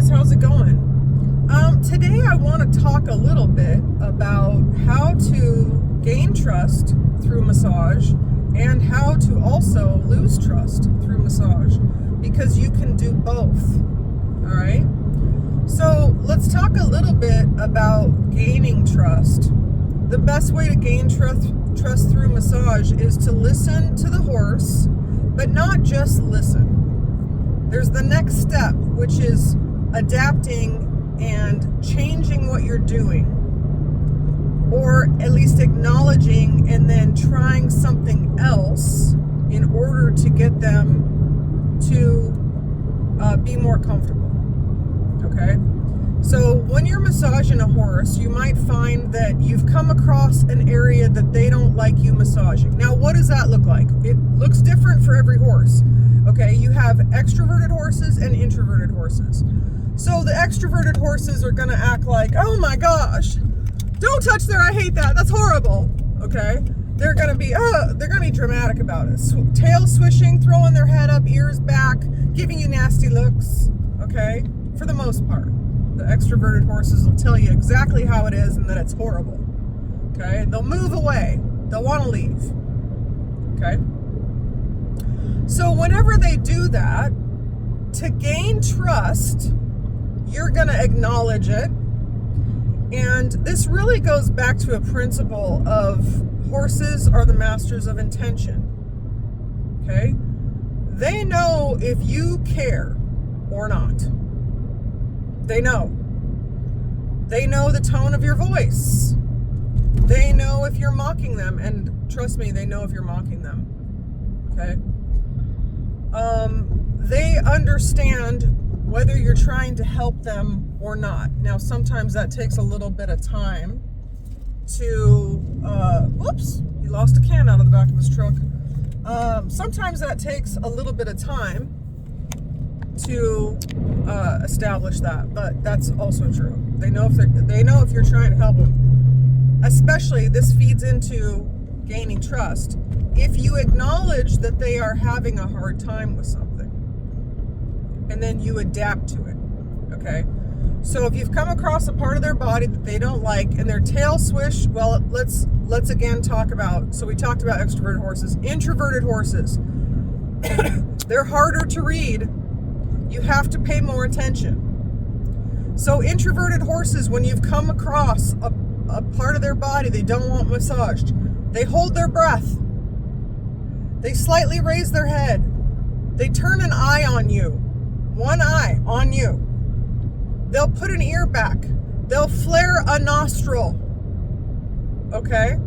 guys, how's it going? Today I want to talk a little bit about how to gain trust through massage and how to also lose trust through massage, because you can do both. All right, so let's talk a little bit about gaining trust. The best way to gain trust through massage is to listen to the horse, but not just listen. There's the next step, which is adapting and changing what you're doing, or at least acknowledging and then trying something else in order to get them to be more comfortable. Okay? So when you're massaging a horse, you might find that you've come across an area that they don't like you massaging. Now, what does that look like? It looks different for every horse. Okay, you have extroverted horses and introverted horses. So the extroverted horses are going to act like, oh my gosh, don't touch there, I hate that, that's horrible. Okay, they're going to be dramatic about it. Tail swishing, throwing their head up, ears back, giving you nasty looks. Okay, for the most part. The extroverted horses will tell you exactly how it is and that it's horrible. Okay, they'll move away, they'll want to leave. Okay, so whenever they do that, to gain trust, you're going to acknowledge it. And this really goes back to a principle of horses are the masters of intention. Okay, they know if you care or not. They know. They know the tone of your voice. They know if you're mocking them. And trust me, they know if you're mocking them. Okay? They understand whether you're trying to help them or not. Now, sometimes that takes a little bit of time to... whoops! He lost a can out of the back of his truck. Sometimes that takes a little bit of time to establish that, but that's also true. They know if you're trying to help them. Especially, this feeds into gaining trust. If you acknowledge that they are having a hard time with something, and then you adapt to it. Okay, so if you've come across a part of their body that they don't like and their tail swish, well, let's again talk about. So we talked about extroverted horses, introverted horses. They're harder to read. You have to pay more attention. So introverted horses, when you've come across a part of their body they don't want massaged, they hold their breath. They slightly raise their head. They turn an eye on you. One eye on you. They'll put an ear back. They'll flare a nostril. Okay?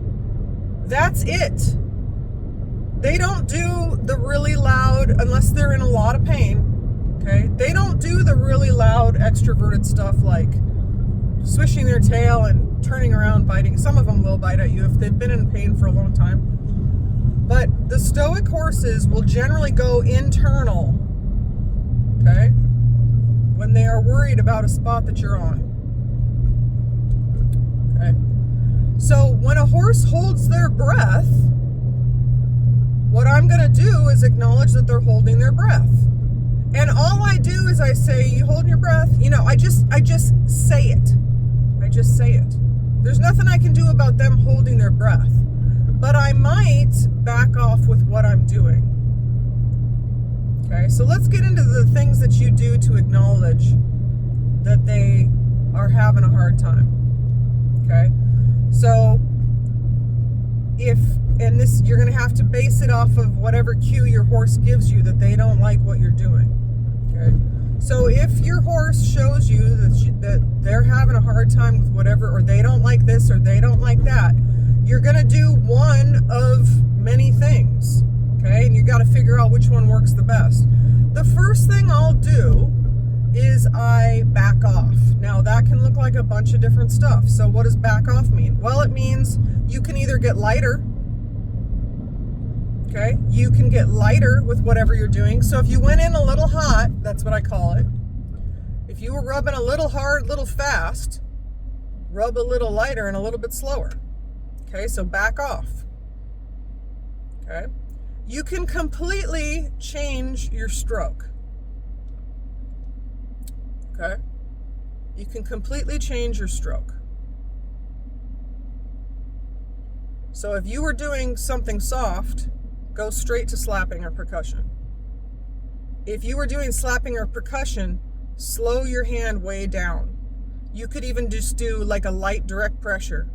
That's it. They don't do the really loud, unless they're in a lot of pain. Okay, they don't do the really loud extroverted stuff like swishing their tail and turning around biting. Some of them will bite at you if they've been in pain for a long time. But the stoic horses will generally go internal, okay, when they are worried about a spot that you're on. Okay, so when a horse holds their breath, what I'm going to do is acknowledge that they're holding their breath. And all I do is I say, you hold your breath. I just say it. I just say it. There's nothing I can do about them holding their breath. But I might back off with what I'm doing. Okay, so let's get into the things that you do to acknowledge that they are having a hard time. Okay, so you're going to have to base it off of whatever cue your horse gives you that they don't like what you're doing. Okay, so if your horse shows you that they're having a hard time with whatever, or they don't like this or they don't like that, you're going to do one of many things. Okay, and you got to figure out which one works the best. The first thing I'll do is I back off. Now that can look like a bunch of different stuff. So what does back off mean? Well, it means you can either get lighter. Okay, you can get lighter with whatever you're doing. So if you went in a little hot, that's what I call it. If you were rubbing a little hard, little fast, rub a little lighter and a little bit slower. Okay, so back off. Okay, you can completely change your stroke. Okay? You can completely change your stroke. So if you were doing something soft, go straight to slapping or percussion. If you were doing slapping or percussion, slow your hand way down. You could even just do like a light direct pressure,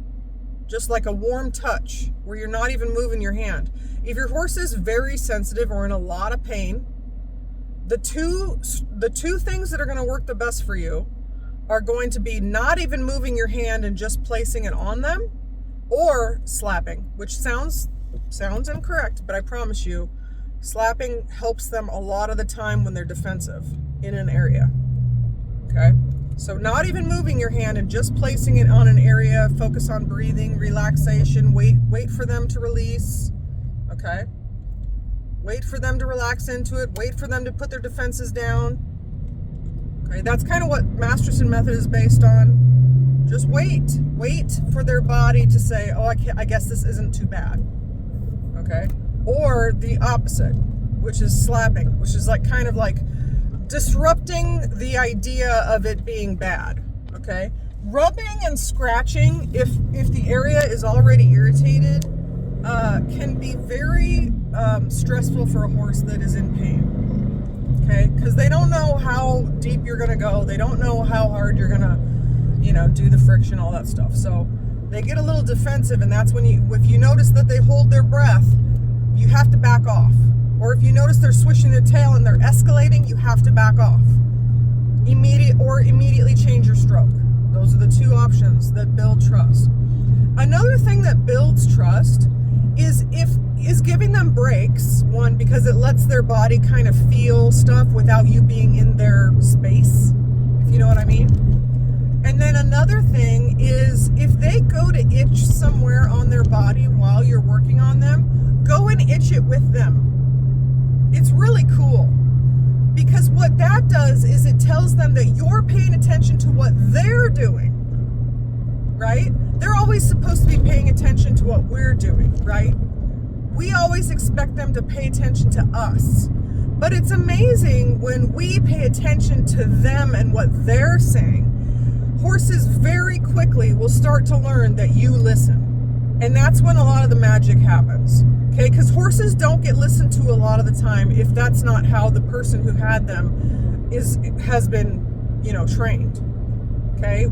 just like a warm touch where you're not even moving your hand. If your horse is very sensitive or in a lot of pain, the two things that are going to work the best for you are going to be not even moving your hand and just placing it on them, or slapping, which sounds incorrect, but I promise you, slapping helps them a lot of the time when they're defensive in an area. Okay? So not even moving your hand and just placing it on an area, focus on breathing, relaxation, wait for them to release. Okay? Wait for them to relax into it, wait for them to put their defenses down. Okay, that's kind of what Masterson method is based on. Just wait for their body to say, oh, I guess this isn't too bad. Okay? Or the opposite, which is slapping, which is like kind of like disrupting the idea of it being bad. Okay? Rubbing and scratching, if the area is already irritated, can be very stressful for a horse that is in pain. Okay? Because they don't know how deep you're going to go. They don't know how hard you're going to, do the friction, all that stuff. So they get a little defensive, and that's when if you notice that they hold their breath, you have to back off. Or if you notice they're swishing their tail and they're escalating, you have to back off. Immediately change your stroke. Those are the two options that build trust. Another thing that builds trust is giving them breaks. One, because it lets their body kind of feel stuff without you being in their space, if you know what I mean. And then another thing is if they go to itch somewhere on their body while you're working on them, go and itch it with them. It's really cool, because what that does is it tells them that you're paying attention to what they're doing, right? They're always supposed to be paying attention to what we're doing, right? We always expect them to pay attention to us. But it's amazing when we pay attention to them and what they're saying. Horses very quickly will start to learn that you listen. And that's when a lot of the magic happens. Okay, because horses don't get listened to a lot of the time if that's not how the person who had them has been, trained. Okay,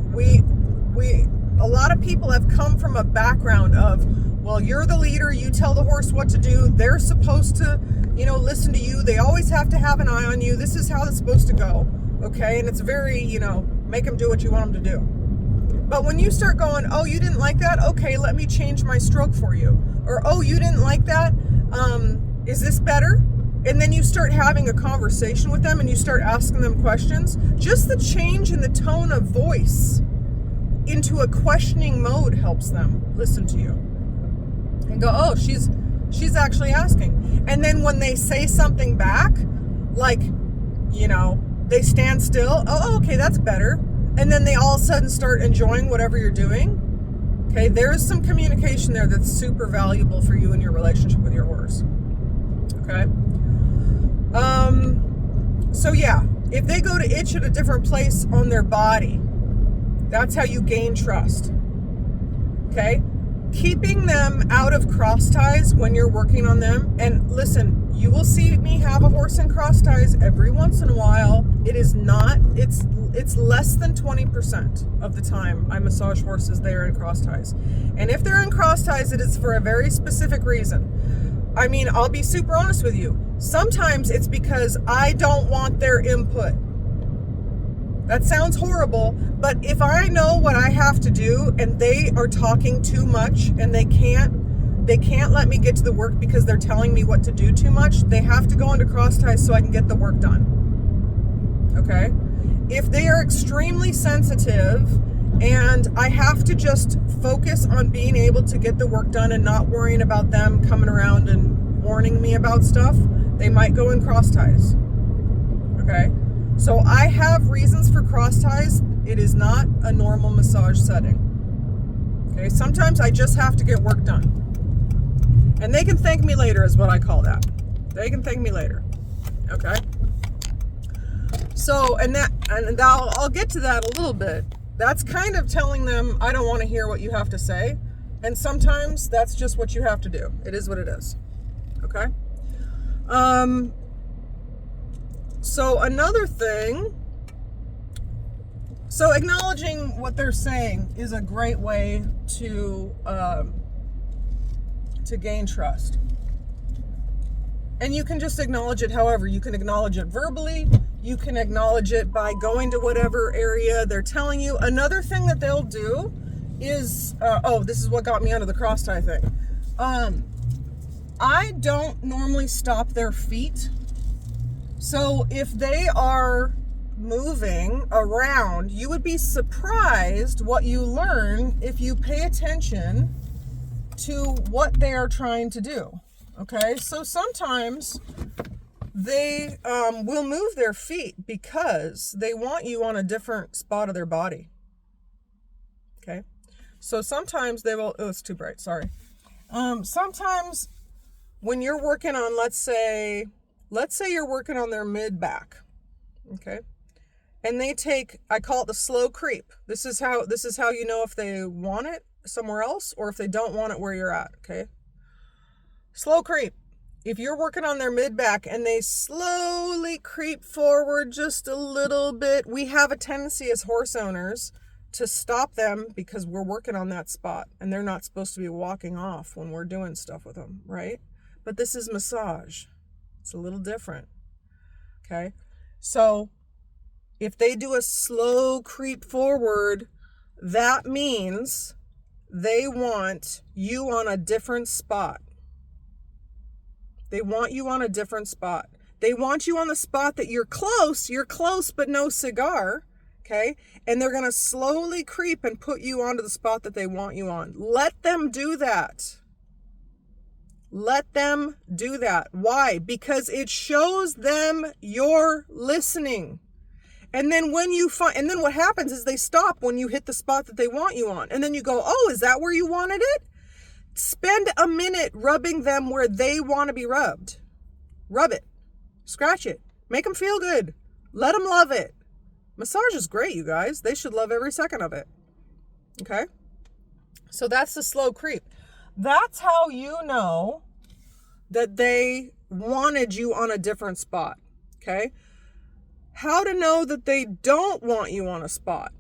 a lot of people have come from a background of, well, you're the leader, you tell the horse what to do, they're supposed to, listen to you, they always have to have an eye on you, this is how it's supposed to go. Okay, and it's very, make them do what you want them to do. But when you start going, oh, you didn't like that? Okay, let me change my stroke for you. Or, oh, you didn't like that? Is this better? And then you start having a conversation with them and you start asking them questions. Just the change in the tone of voice into a questioning mode helps them listen to you. And go, oh, she's actually asking. And then when they say something back, like, they stand still. Oh, okay, that's better. And then they all of a sudden start enjoying whatever you're doing. Okay, there's some communication there that's super valuable for you in your relationship with your horse. Okay. So yeah, if they go to itch at a different place on their body, that's how you gain trust. Okay. Keeping them out of cross ties when you're working on them. And listen, you will see me have a horse in cross ties every once in a while. It's less than 20% of the time I massage horses there in cross ties. And if they're in cross ties, it is for a very specific reason. I mean, I'll be super honest with you. Sometimes it's because I don't want their input. That sounds horrible, but if I know what I have to do and they are talking too much and they can't let me get to the work because they're telling me what to do too much, they have to go into cross ties so I can get the work done. Okay? If they are extremely sensitive and I have to just focus on being able to get the work done and not worrying about them coming around and warning me about stuff, they might go in cross ties. Okay? So I have reasons for cross ties. It is not a normal massage setting. Okay? Sometimes I just have to get work done. And they can thank me later is what I call that. They can thank me later. Okay? So, and I'll get to that a little bit. That's kind of telling them, I don't want to hear what you have to say. And sometimes that's just what you have to do. It is what it is. Okay? So another thing, so acknowledging what they're saying is a great way to gain trust. And you can just acknowledge it however. You can acknowledge it verbally. You can acknowledge it by going to whatever area they're telling you. Another thing that they'll do is, this is what got me onto the cross tie thing. I don't normally stop their feet. So if they are moving around, you would be surprised what you learn if you pay attention to what they are trying to do. Okay, so sometimes they will move their feet because they want you on a different spot of their body. Okay, so sometimes they will, it's too bright, sorry. Sometimes when you're working on, let's say you're working on their mid-back, okay, and they take, I call it the slow creep. This is how you know if they want it somewhere else or if they don't want it where you're at, okay? Slow creep. If you're working on their mid-back and they slowly creep forward just a little bit, we have a tendency as horse owners to stop them because we're working on that spot and they're not supposed to be walking off when we're doing stuff with them, right? But this is massage. It's a little different, okay? So if they do a slow creep forward, that means they want you on a different spot. They want you on a different spot. They want you on the spot that you're close, but no cigar, okay? And they're going to slowly creep and put you onto the spot that they want you on. Let them do that. Let them do that. Why? Because it shows them you're listening. And then and then what happens is they stop when you hit the spot that they want you on. And then you go, oh, is that where you wanted it? Spend a minute rubbing them where they want to be rubbed. Rub it. Scratch it. Make them feel good. Let them love it. Massage is great, you guys. They should love every second of it. Okay? So that's the slow creep. That's how you know that they wanted you on a different spot. Okay? How to know that they don't want you on a spot.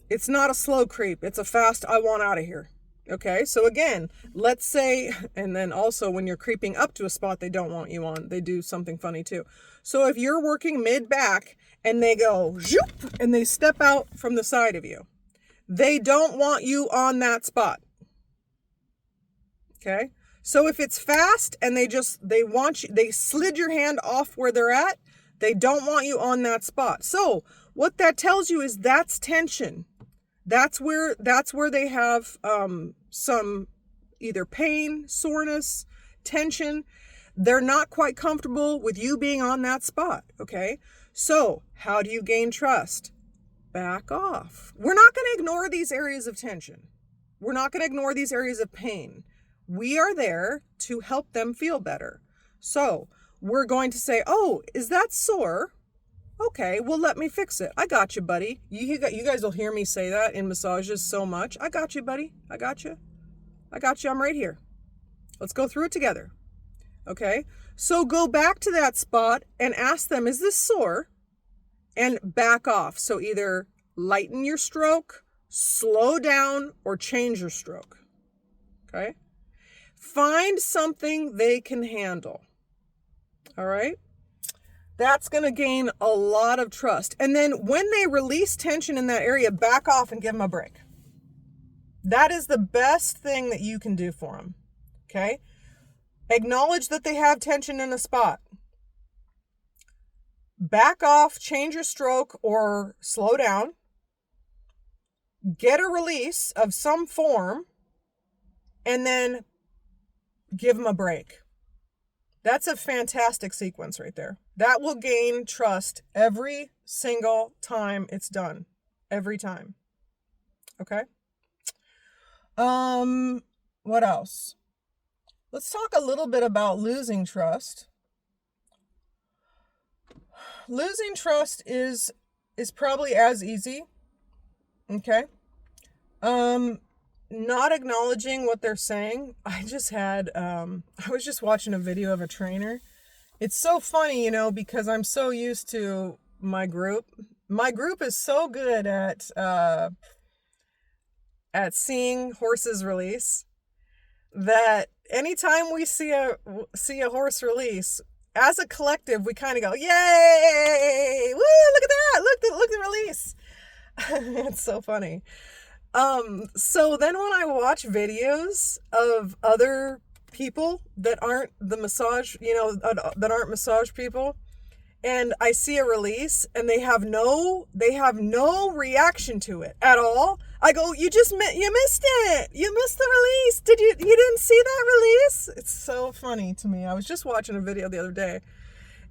It's not a slow creep. It's a fast, I want out of here. Okay, so again, let's say, and then also when you're creeping up to a spot they don't want you on, they do something funny too. So if you're working mid-back and they go, zoop, and they step out from the side of you, they don't want you on that spot. Okay, so if it's fast and they want you, they slid your hand off where they're at, they don't want you on that spot. So what that tells you is that's tension. That's where they have some either pain, soreness, tension. They're not quite comfortable with you being on that spot, okay? So how do you gain trust? Back off. We're not going to ignore these areas of tension. We're not going to ignore these areas of pain. We are there to help them feel better. So we're going to say, oh, is that sore? Okay, well, let me fix it. I got you, buddy. You guys will hear me say that in massages so much. I got you, buddy. I got you. I got you. I'm right here. Let's go through it together. Okay? So go back to that spot and ask them, is this sore? And back off. So either lighten your stroke, slow down, or change your stroke. Okay? Find something they can handle. All right? That's going to gain a lot of trust. And then when they release tension in that area, back off and give them a break. That is the best thing that you can do for them. Okay? Acknowledge that they have tension in a spot. Back off, change your stroke, or slow down. Get a release of some form, and then give them a break. That's a fantastic sequence right there. That will gain trust every single time it's done. Every time. Okay? What else? Let's talk a little bit about losing trust. losing trust is probably as easy. Okay. Not acknowledging what they're saying. I was just watching a video of a trainer. It's so funny, because I'm so used to my group. My group is so good at seeing horses release that anytime we see a horse release, as a collective, we kind of go, "Yay! Woo! Look at that! Look the release!" It's so funny. So then when I watch videos of other people that aren't the massage, that aren't massage people, and I see a release and they have no reaction to it at all, I go, you missed it. You missed the release. You didn't see that release? It's so funny to me. I was just watching a video the other day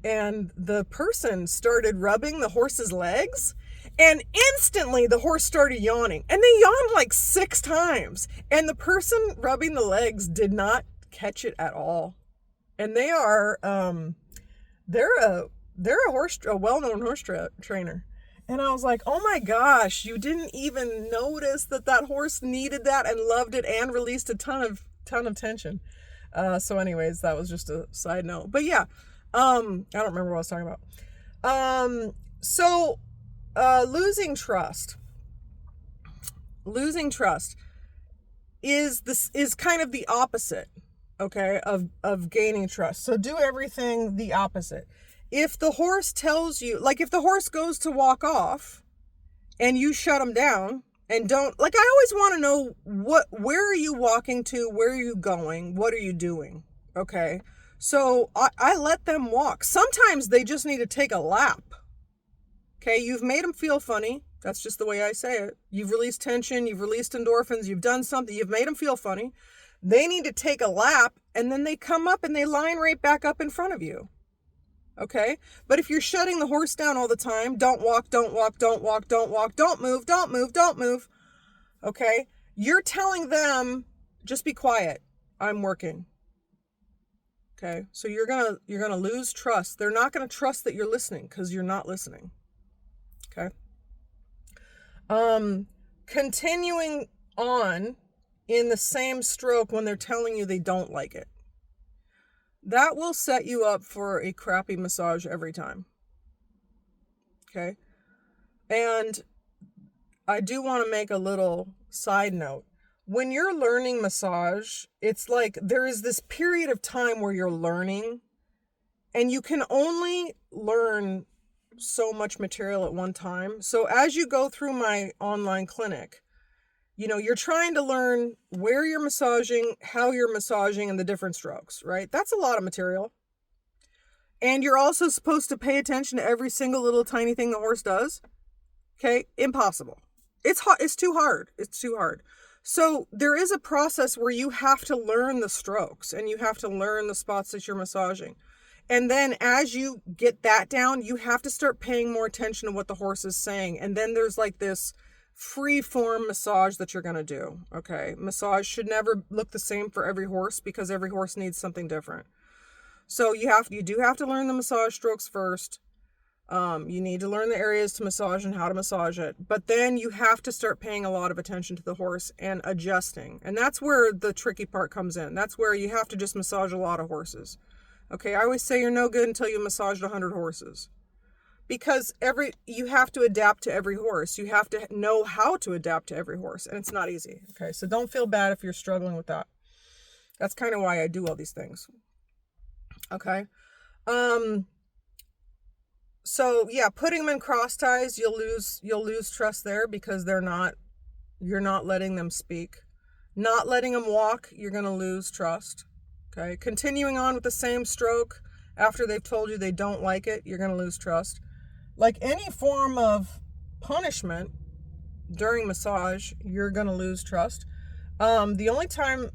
and the person started rubbing the horse's legs. And instantly the horse started yawning. And they yawned like 6 times. And the person rubbing the legs did not catch it at all. And they are, they're a well-known horse trainer. And I was like, oh my gosh, you didn't even notice that horse needed that and loved it and released a ton of tension. So anyways, that was just a side note. But yeah, I don't remember what I was talking about. Losing trust is kind of the opposite, okay, of gaining trust. So do everything the opposite. If the horse tells you, like if the horse goes to walk off and you shut him down and don't, like I always want to know where are you walking to? Where are you going? What are you doing? Okay. So I let them walk. Sometimes they just need to take a lap. Okay, you've made them feel funny. That's just the way I say it. You've released tension, you've released endorphins, you've done something, you've made them feel funny. They need to take a lap, and then they come up and they line right back up in front of you. Okay? But if you're shutting the horse down all the time, don't walk, don't walk, don't walk, don't walk, don't move, don't move, don't move. Okay? You're telling them, just be quiet. I'm working. Okay? So you're gonna lose trust. They're not gonna trust that you're listening because you're not listening. Okay. Continuing on in the same stroke when they're telling you they don't like it. That will set you up for a crappy massage every time. Okay. And I do want to make a little side note. When you're learning massage, it's like there is this period of time where you're learning and you can only learn so much material at one time. So as you go through my online clinic, you're trying to learn where you're massaging, how you're massaging, and the different strokes, right? That's a lot of material. And you're also supposed to pay attention to every single little tiny thing the horse does. Okay? Impossible. It's too hard. It's too hard. So there is a process where you have to learn the strokes and you have to learn the spots that you're massaging. And then as you get that down, you have to start paying more attention to what the horse is saying. And then there's like this free form massage that you're going to do. Okay. Massage should never look the same for every horse because every horse needs something different. So you do have to learn the massage strokes first. You need to learn the areas to massage and how to massage it. But then you have to start paying a lot of attention to the horse and adjusting. And that's where the tricky part comes in. That's where you have to just massage a lot of horses. Okay, I always say you're no good until you massaged 100 horses. Because you have to adapt to every horse. You have to know how to adapt to every horse. And it's not easy. Okay, so don't feel bad if you're struggling with that. That's kind of why I do all these things. Okay. So yeah, putting them in cross ties, you'll lose trust there because you're not letting them speak. Not letting them walk, you're going to lose trust. Okay. Continuing on with the same stroke after they've told you they don't like it, you're going to lose trust. Like any form of punishment during massage, you're going to lose trust. The only time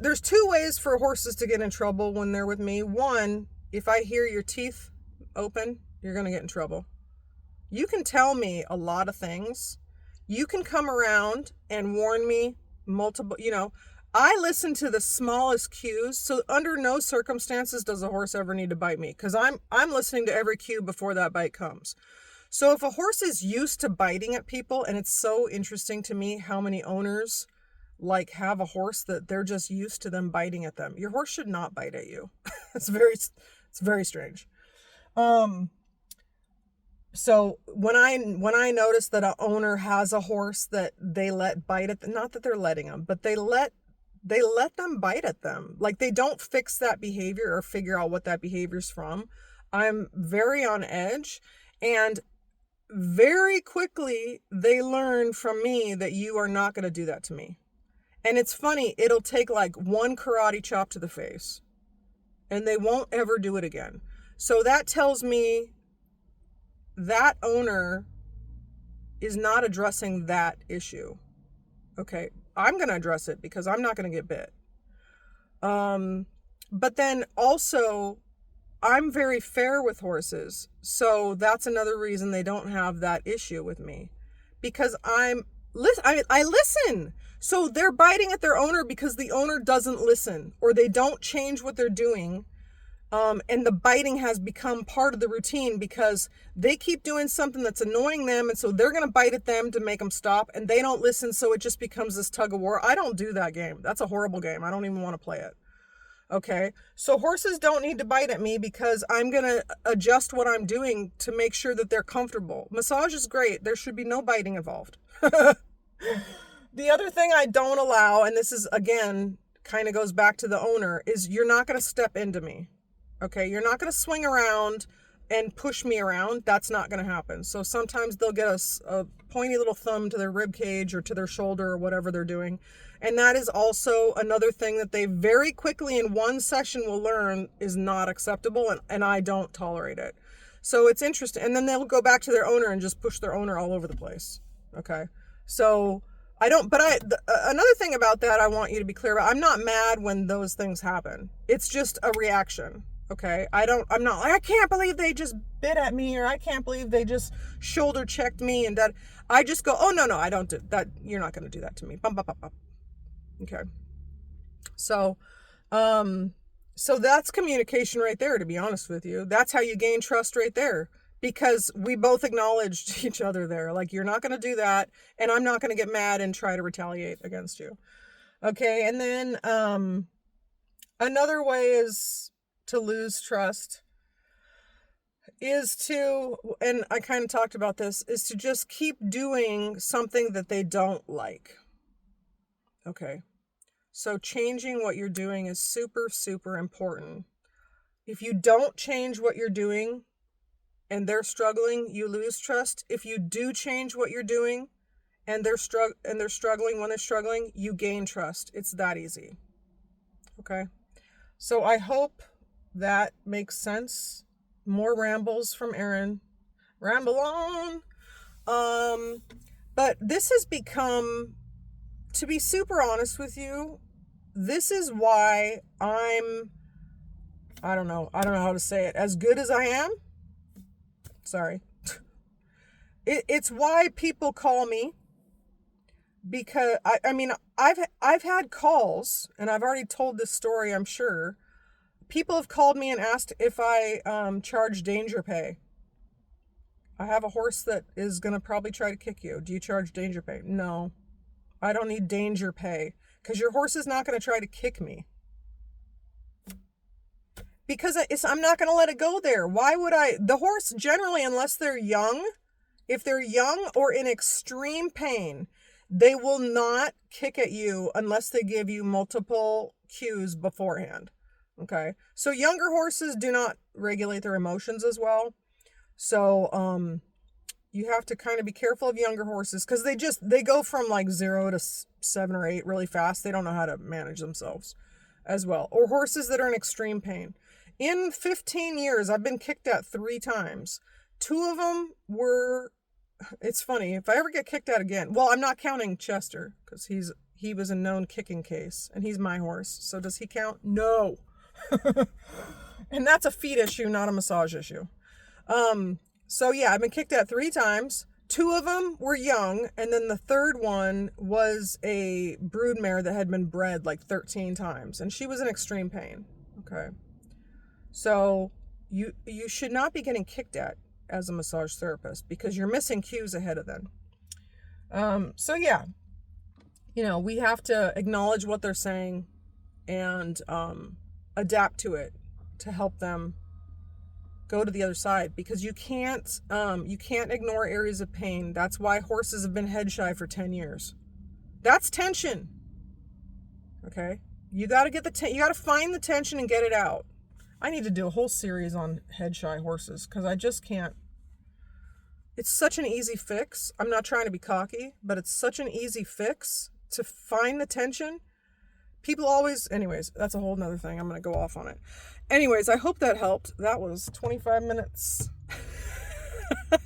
there's 2 ways for horses to get in trouble when they're with me. One, if I hear your teeth open, you're going to get in trouble. You can tell me a lot of things. You can come around and warn me multiple, I listen to the smallest cues. So under no circumstances does a horse ever need to bite me, because I'm listening to every cue before that bite comes. So if a horse is used to biting at people, and it's so interesting to me how many owners like have a horse that they're just used to them biting at them. Your horse should not bite at you. it's very strange. So when I notice that an owner has a horse that they let bite at them, not that they're letting them, but they let them bite at them. Like, they don't fix that behavior or figure out what that behavior's from. I'm very on edge, and very quickly they learn from me that you are not going to do that to me. And it's funny, it'll take like one karate chop to the face and they won't ever do it again. So that tells me that owner is not addressing that issue. Okay, I'm going to address it because I'm not going to get bit. But then also, I'm very fair with horses. So that's another reason they don't have that issue with me. Because I listen. So they're biting at their owner because the owner doesn't listen, or they don't change what they're doing. And the biting has become part of the routine because they keep doing something that's annoying them. And so they're going to bite at them to make them stop, and they don't listen. So it just becomes this tug of war. I don't do that game. That's a horrible game. I don't even want to play it. Okay. So horses don't need to bite at me because I'm going to adjust what I'm doing to make sure that they're comfortable. Massage is great. There should be no biting involved. The other thing I don't allow, and this is, again, kind of goes back to the owner, is you're not going to step into me. Okay, you're not going to swing around and push me around. That's not going to happen. So sometimes they'll get a pointy little thumb to their rib cage or to their shoulder or whatever they're doing. And that is also another thing that they very quickly in one session will learn is not acceptable, and I don't tolerate it. So it's interesting. And then they'll go back to their owner and just push their owner all over the place. Okay, so another thing about that I want you to be clear about, I'm not mad when those things happen. It's just a reaction. Okay. I'm not like, I can't believe they just bit at me, or I can't believe they just shoulder checked me, and that I just go, oh no, I don't do that. You're not going to do that to me. Bum, bum, bum, bum. Okay. So that's communication right there, to be honest with you. That's how you gain trust right there. Because we both acknowledged each other there. Like, you're not going to do that, and I'm not going to get mad and try to retaliate against you. Okay, and then another way is to lose trust is to, and I kind of talked about this, is to just keep doing something that they don't like. Okay, so changing what you're doing is super, super important. If you don't change what you're doing, and they're struggling, you lose trust. If you do change what you're doing and they're struggling when they're struggling, you gain trust. It's that easy. Okay. So I hope that makes sense. More rambles from Erin. Ramble on. But this has become, to be super honest with you, this is why I don't know how to say it, as good as I am. Sorry. It's why people call me, because I've had calls, and I've already told this story, I'm sure. People have called me and asked if I charge danger pay. I have a horse that is going to probably try to kick you. Do you charge danger pay? No, I don't need danger pay, because your horse is not going to try to kick me. Because I'm not going to let it go there. Why would I? The horse, generally, unless they're young, if they're young or in extreme pain, they will not kick at you unless they give you multiple cues beforehand. Okay. So younger horses do not regulate their emotions as well. So you have to kind of be careful of younger horses, because they go from like 0 to 7 or 8 really fast. They don't know how to manage themselves as well. Or horses that are in extreme pain. In 15 years, I've been kicked at 3 times. 2 of them were, it's funny, if I ever get kicked at again, well, I'm not counting Chester, because he was a known kicking case, and he's my horse. So does he count? No. And that's a feed issue, not a massage issue. So yeah, I've been kicked at 3 times. 2 of them were young, and then the third one was a broodmare that had been bred like 13 times, and she was in extreme pain. Okay. So you should not be getting kicked at as a massage therapist because you're missing cues ahead of them. So yeah, we have to acknowledge what they're saying and adapt to it to help them go to the other side, because you can't ignore areas of pain. That's why horses have been head shy for 10 years. That's tension. Okay? You got to you got to find the tension and get it out. I need to do a whole series on head shy horses because I just can't. It's such an easy fix. I'm not trying to be cocky, but it's such an easy fix to find the tension. People always, anyways, that's a whole nother thing. I'm going to go off on it. Anyways, I hope that helped. That was 25 minutes.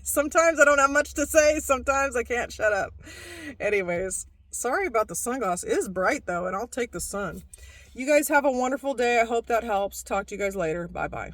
Sometimes I don't have much to say. Sometimes I can't shut up. Anyways, sorry about the sunglasses. It is bright though, and I'll take the sun. You guys have a wonderful day. I hope that helps. Talk to you guys later. Bye-bye.